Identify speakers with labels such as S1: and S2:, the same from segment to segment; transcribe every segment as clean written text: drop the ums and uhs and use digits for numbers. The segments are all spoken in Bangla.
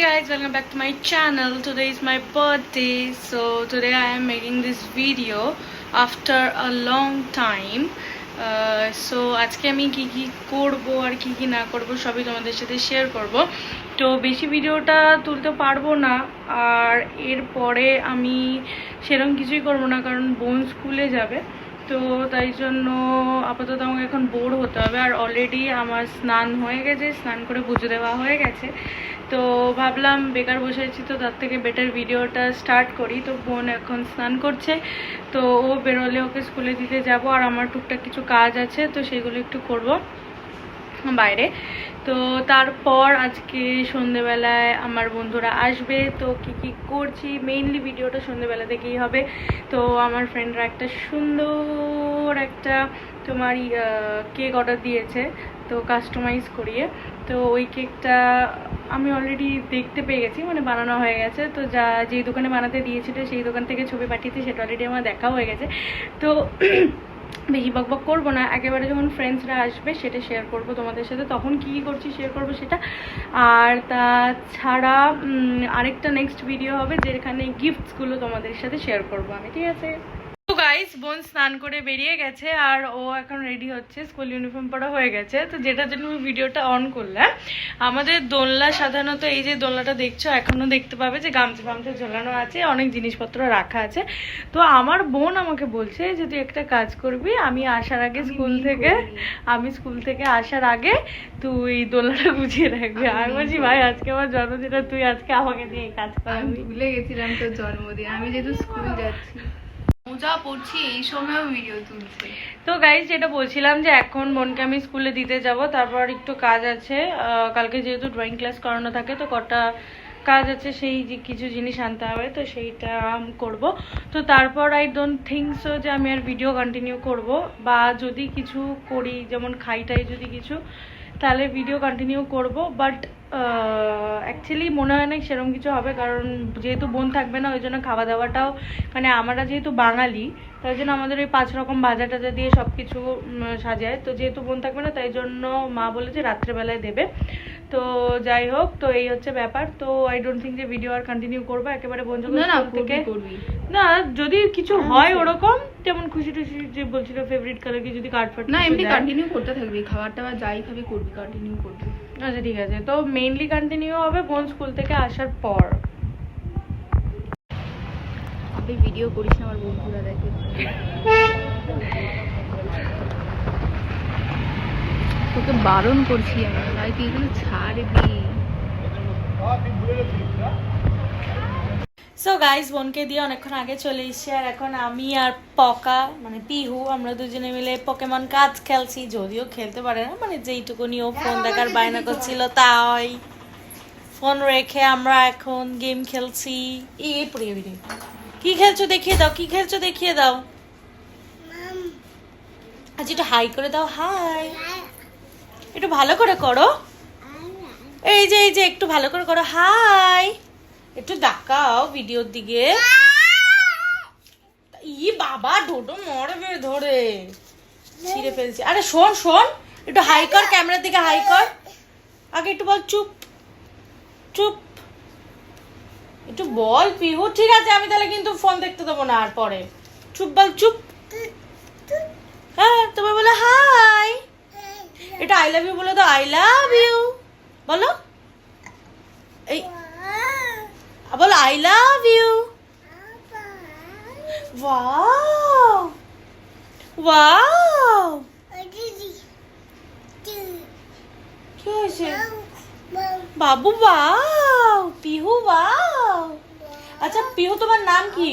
S1: guys, welcome back to my channel. Today is my birthday, so today I am making this video after a long time. So আজকে আমি কি কি করব আর কি কি না করব সবই তোমাদের সাথে শেয়ার করব। তো বেশি ভিডিওটা তুলতে পারবো না, আর এরপরে আমি সেরকম কিছুই করব না কারণ বোন স্কুলে যাবে। তো তাই জন্য আপাতত আমাকে এখন বোর হতে হবে, আর অলরেডি আমার স্নান হয়ে গেছে, স্নান করে পুজো দেওয়া হয়ে গেছে। তো ভাবলাম বেকার বসে আছি, তো তার থেকে বেটার ভিডিওটা স্টার্ট করি। তো বোন এখন স্নান করছে, তো ও বেরোলে ওকে স্কুলে দিতে যাব, আর আমার টুকটাক কিছু কাজ আছে, তো সেগুলো একটু করব বাইরে। তো তারপর আজকে সন্ধেবেলায় আমার বন্ধুরা আসবে, তো কি কি করছি মেইনলি ভিডিওটা সন্ধেবেলা থেকেই হবে। তো আমার ফ্রেন্ডরা একটা সুন্দর একটা তোমার কেক অর্ডার দিয়েছে, তো কাস্টমাইজ করিয়ে। তো ওই কেকটা আমি অলরেডি দেখতে পেয়ে গেছি, মানে বানানো হয়ে গেছে। তো যেই দোকানে বানাতে দিয়েছিল সেই দোকান থেকে ছবি পাঠিয়েছি, সেটা অলরেডি আমার দেখা হয়ে গেছে। তো বেশি বকবক করবো না, একেবারে যখন ফ্রেন্ডসরা আসবে সেটা শেয়ার করব তোমাদের সাথে, তখন কী কী করছি শেয়ার করব সেটা। আর তাছাড়া আরেকটা নেক্সট ভিডিও হবে যেখানে গিফটসগুলো তোমাদের সাথে শেয়ার করব আমি, ঠিক আছে? তো গাইস, বোন স্নান করে বেরিয়ে গেছে, আর ও এখন রেডি হচ্ছে, স্কুল ইউনিফর্ম পরা হয়ে গেছে। তো যেটার জন্য আমি ভিডিওটা অন করলাম, আমাদের দোলনা সাধারণত এই যে দোলনাটা দেখছো এখনো দেখতে পাবে যে গামছা ফামছা ঝোলানো আছে, অনেক জিনিসপত্র রাখা আছে। তো আমার বোন আমাকে বলছে যে তুই একটা কাজ করবি, আমি আসার আগে স্কুল থেকে আসার আগে তুই দোলনাটা গুছিয়ে রাখবি। আমি বলছি ভাই আজকে আমার জন্মদিন, তুই আজকে আমাকে দিয়ে এই কাজ করাবি?
S2: ভুলে গেছিলাম তোর জন্মদিন, আমি যেহেতু স্কুল যাচ্ছি মোজা পড়ছি এই সময়ও ভিডিও তুলছে।
S1: তো গাইজ যেটা বলছিলাম যে এখন বোনকে আমি স্কুলে দিতে যাব, তারপর একটু কাজ আছে, কালকে যেহেতু ড্রয়িং ক্লাস করানো থাকে, তো কটা কাজ আছে, সেই যে কিছু জিনিস আনতে হবে, তো সেইটা করব। তো তারপর আই ডোন্ট থিঙ্ক সো যে আমি আর ভিডিও কন্টিনিউ করব, বা যদি কিছু করি যেমন খাইটাই যদি কিছু, তাহলে ভিডিও কন্টিনিউ করব। বাট অ্যাকচুয়ালি মনে হয় না সেরকম কিছু হবে, কারণ যেহেতু বোন থাকবে না ওই জন্য খাওয়া দাওয়াটাও, মানে আমরা যেহেতু বাঙালি তাই জন্য আমাদের ওই 5 রকম ভাজা টাজা দিয়ে সব কিছু সাজায়। তো যেহেতু বোন থাকবে না তাই জন্য মা বলেছে রাত্রেবেলায় দেবে। তো যাই হোক, তো এই হচ্ছে ব্যাপার। তো আই ডোন্ট থিঙ্ক যে ভিডিও আর কন্টিনিউ করবো, একেবারে বোন যখন থেকে না, যদি কিছু হয় ওরকম যেমন খুশি টুশি যে বলছিল ফেভারিট কালার কি যদি কার্ড ফাট
S2: না, এমনি কন্টিনিউ করতে থাকবি, খাবার টাবার যাই খাবি করবি, কন্টিনিউ করবি।
S1: আচ্ছা ঠিক আছে, তো মেইনলি কন্টিনিউ হবে বোন স্কুল থেকে আসার পর।
S2: আপনি ভিডিও করিস না, আমার বন্ধুরা দেখে। তোকে বারণ করছি আমি, ভাই তুই এগুলো ছাড়বি।
S1: সো গাইস, বোনকে দিয়ে অনেকক্ষণ আগে চলে এসেছি, আর এখন আমি আর পকা মানে পিহু আমরা দুজনে মিলে পোকেমন কার্ড খেলছি। যদিও খেলতে পারে না, মানে যেইটুকুনি ও ফোন দেখার বায়না করছিল তাই ফোন রেখে আমরা এখন গেম খেলছি। কি খেলছো দেখিয়ে দাও, কি খেলছো দেখিয়ে দাও। আজ একটু হাই করে দাও, হাই একটু ভালো করে করো, এই যে একটু ভালো করে করো, হাই একটু দেখাও ভিডিওর দিকে। ই বাবা ঢোটো মরবে ধরে, ছিঁড়ে ফেলছি। আরে শোন শোন, একটু হাই কর, ক্যামেরার দিকে হাই কর। আগে একটু বল চুপ চুপ, একটু বল পিহু। ঠিক আছে, আমি তাহলে কিন্তু ফোন দেখতে দেবো না আর পরে। চুপ বল, চুপ। হ্যাঁ তোমার বলে হাই, এটা আই লাভ ইউ বলে দাও, আই লাভ ইউ বলো। এই বলো I love you. Wow wow, কি হয়েছে বাবু? Wow Pihu, wow. আচ্ছা পিহু তোমার নাম কি?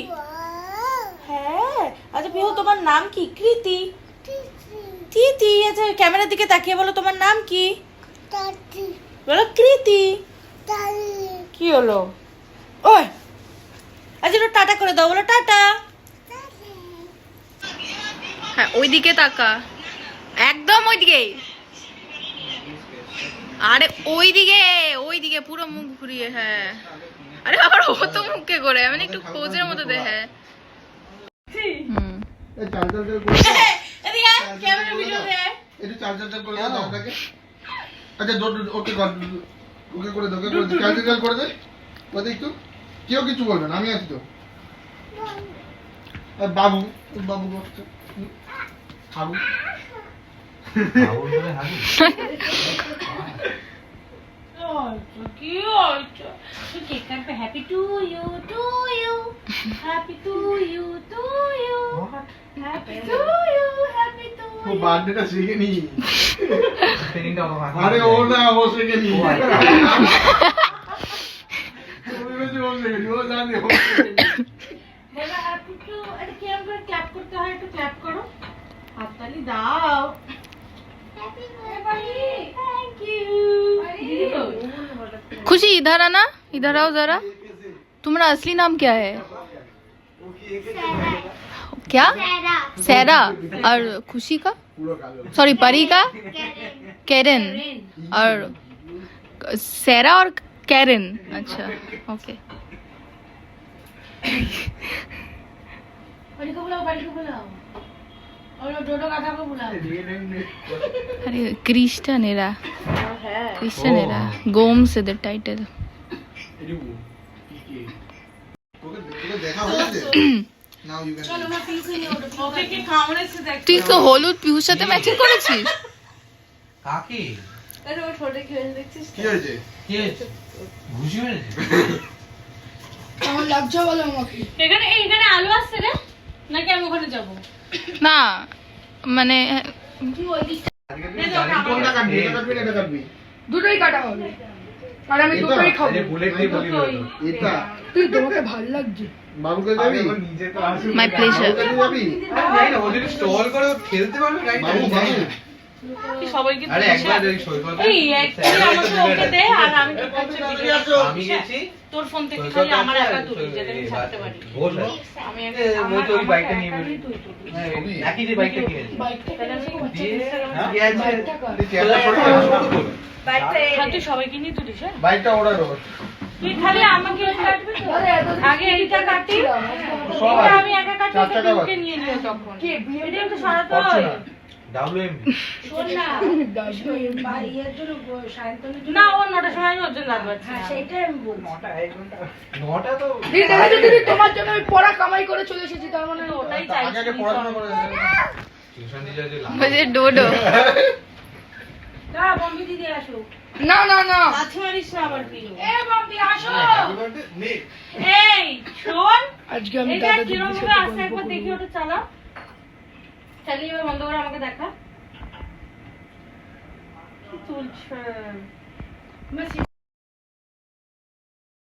S1: হ্যাঁ আচ্ছা পিহু তোমার নাম কি? কৃতি। তিতি। আচ্ছা ক্যামেরার দিকে তাকিয়ে বলো তোমার নাম কি? বলো কৃতি। কি হলো? ওই আচ্ছা একটু টাটা করে দাও, বলো টাটা।
S2: হ্যাঁ ওইদিকে তাকা, একদম ওইদিকে। আরে ওইদিকে পুরো মুখ ঘুরিয়ে। হ্যাঁ আরে আবার ও তো মুখে করে, মানে একটু কোজের মতো দে। হ্যাঁ
S3: ওকে করে দে, ক্যান্সেল করে দে। কথা একটু কেউ কিছু বলবে না, আমি আছি তো। আর বাবু বাবু করছে হাবু
S1: কি হয়েছে? কেক কাটবে। Happy to you, to you, happy to you, to you, happy to you, happy to
S3: ও
S1: ইউ।
S3: বার্থডেটা শিখে নি। আরে ও না, ও শিখে নি। তুমি বেশি ও শিখে নি, ও জানে ও শিখে নি।
S1: বলো হ্যাপি টু, আরে কিরম করে ক্ল্যাপ করতে হয় একটু ক্ল্যাপ করো। হাততালি দাও। Happy birthday, thank you. দিদি তো
S2: खुशी इधर आना, इधर आओ जरा। तुम्हारा असली नाम क्या है? क्या? सैरा। और खुशी का? सॉरी, परी का? कैरन। और सैरा और कैरन। अच्छा, ओके।
S1: बड़ी को बुलाओ, बड़ी को बुलाओ। और वो डोडो काका को बुलाओ।
S2: अरे क्रिस्टन एरा, क्रिस्टन एरा गोम्स है द टाइटल।
S3: তোকে দেখা হয়েছে? Now you can.
S1: चलो मैं पीस नहीं ऑर्डर। ओके के खावने से देख।
S2: তুই তো হলুদ পিউর সাথে ম্যাচিং করেছিস।
S4: কাকে
S1: अरे वो छोटे खेल देखছিস?
S3: কি হয়েছে?
S4: কে ঘুষি মেরেছে
S1: এখানে এখানে আলু আসছে রে নাকি আমি ওখানে যাব?
S2: না মানে
S3: আজকে তুই জানিস কোনটা কাটবি, এটা কাটবি না এটা কাটবি?
S5: দুটোই কাটা হবে আর আমি
S3: এটা?
S5: দুটোই খাবো।
S4: আরে বুলেট দিয়ে বলি বলো
S3: এটা
S5: তুই তোমাকে ভালো লাগছে?
S3: বাবুকে যাবি?
S4: নিজে তো আসুন
S2: মাই প্লেজার।
S3: বাবুকে নিয়ে যাবি?
S4: জানি না ও যদি স্টল করে ও খেলতে পারবে রাইট
S3: বাবু বাবু
S1: তুই সবাইকে
S4: আরে
S1: দিস।
S4: একবার ওই সৈকত
S1: এই একটু আমাকে ওকে দে আর আমি কি করছি ভিডিও
S4: আমি গেছি
S1: তোর ফোন থেকে খালি আমার একা তুলি যেটা আমি ছাড়তে পারি।
S4: বল
S1: আমি
S4: এ, ওই তো ওই বাইকটা নিয়ে বেরোলি।
S1: তুই তুলি।
S4: হ্যাঁ একই যে বাইকটা কিনেছি
S1: তাহলে আমি
S4: দিয়ে
S1: হ্যাঁ?
S4: কি আছে
S3: তুই চেয়ারটা সরে যা, শুরু কর।
S1: হ্যাঁ, তুই সবাইকে নিয়ে তুলিস হ্যাঁ?
S3: বাইকটা অর্ডার কর।
S1: তুই খালি আমাকে কাটবি তো? আগে এইটা কাটি,
S3: সব
S1: এটা
S3: আছে।
S1: আমি একা কাটি,
S3: চার
S1: এটা
S3: চাকা
S1: তোকে নিয়ে নিও তখন। এটা একটু সরাতে হয়।
S4: WMB
S1: শোন না, না ও 9টার সময় আমি ওর জন্য রাত বাড়ছি না।
S4: নটা তো
S5: দিদি দেখো দিদি, তোমার জন্য আমি পড়া কামাই করে চলে এসেছি, তার মানে
S1: তো ওটাই
S3: আগে
S1: চাইছি।
S3: আগে পড়াশোনা করে নে।
S4: টিউশন দিয়ে যে লাভ
S2: मुझे डोडो।
S1: না, বম্বি দিদি আসো।
S5: না না না
S1: লাথি মারিস না আবার প্রিয়।
S3: হ্যাপি বার্থডে নে।
S1: এই শোন,
S5: আজকে আমি
S1: এটা
S5: দাদা
S1: কিরম
S5: দিদির
S1: ভাবে
S5: সাথে
S1: আসছে
S5: গল্প
S1: একবার দেখি,
S5: করবো।
S1: ওটা চালা। চালিয়ে এবার বন্ধ করে আমাকে দেখা। কি তুলছে?